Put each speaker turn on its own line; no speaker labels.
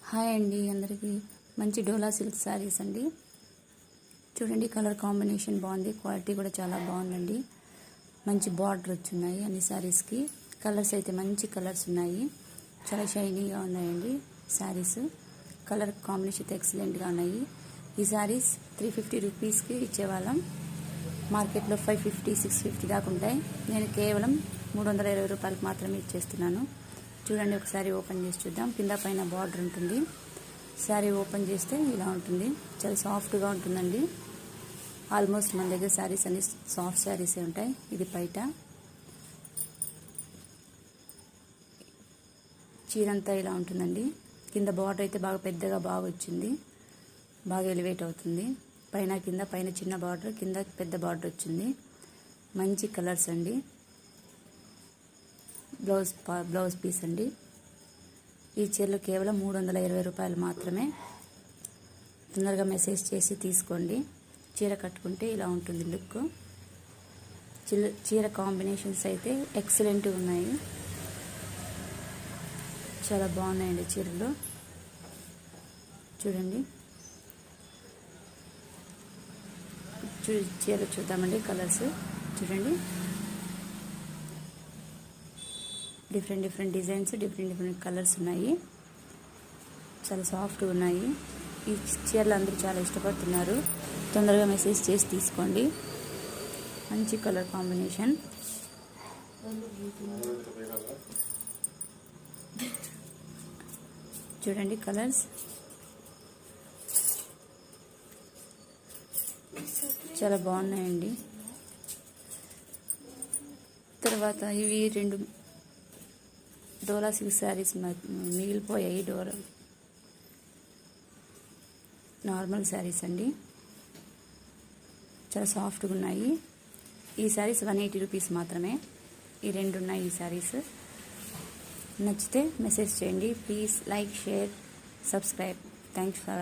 Hi అండి అందరికీ మంచి డోలా సిల్క్ శారీస్ అండి. చూడండి కలర్ కాంబినేషన్ బాగుంది, క్వాలిటీ కూడా చాలా బాగుందండి. మంచి బార్డర్ వచ్చున్నాయి అన్ని శారీస్కి. కలర్స్ అయితే మంచి కలర్స్ ఉన్నాయి, చాలా షైనీగా ఉన్నాయండి శారీస్. కలర్ కాంబినేషన్ అయితే ఎక్సలెంట్గా ఉన్నాయి. ఈ శారీస్ 350 రూపీస్కి ఇచ్చేవాళ్ళం, మార్కెట్లో 550 650 దాకా ఉంటాయి. నేను కేవలం 320 రూపాయలకు మాత్రమే ఇచ్చేస్తున్నాను. చూడండి ఒకసారి ఓపెన్ చేసి చూద్దాం. కింద పైన బార్డర్ ఉంటుంది. శారీ ఓపెన్ చేస్తే ఇలా ఉంటుంది, చాలా సాఫ్ట్గా ఉంటుందండి. ఆల్మోస్ట్ మన దగ్గర శారీస్ అన్ని సాఫ్ట్ శారీసే ఉంటాయి. ఇది బయట చీరంతా ఇలా ఉంటుందండి. కింద బార్డర్ అయితే బాగా పెద్దగా బాగా వచ్చింది, బాగా ఎలివేట్ అవుతుంది. పైన కింద, పైన చిన్న బార్డర్, కింద పెద్ద బార్డర్ వచ్చింది. మంచి కలర్స్ అండి. బ్లౌజ్ పీస్ అండి. ఈ చీరలు కేవలం 320 రూపాయలు మాత్రమే. తొందరగా మెసేజ్ చేసి తీసుకోండి. చీర కట్టుకుంటే ఇలా ఉంటుంది లుక్. చీర కాంబినేషన్స్ అయితే ఎక్సలెంట్ ఉన్నాయి, చాలా బాగున్నాయండి చీరలు. చూడండి చీరలు చూద్దామండి. కలర్స్ చూడండి, డిఫరెంట్ డిజైన్స్, డిఫరెంట్ కలర్స్ ఉన్నాయి. చాలా సాఫ్ట్గా ఉన్నాయి. ఈ చీరలు అందరూ చాలా ఇష్టపడుతున్నారు. తొందరగా మెసేజ్ చేసి తీసుకోండి. మంచి కలర్ కాంబినేషన్. చూడండి కలర్స్ చాలా బాగున్నాయండి. తర్వాత ఇవి 2 డోలా సిల్క్ శారీస్ మిగిలిపోయాయి. నార్మల్ శారీస్ అండి, చాలా సాఫ్ట్గా ఉన్నాయి. ఈ శారీస్ 180 రూపీస్ మాత్రమే. ఈ 2 ఉన్నాయి ఈ శారీస్. నచ్చితే మెసేజ్ చేయండి. Please like, share, subscribe. Thanks for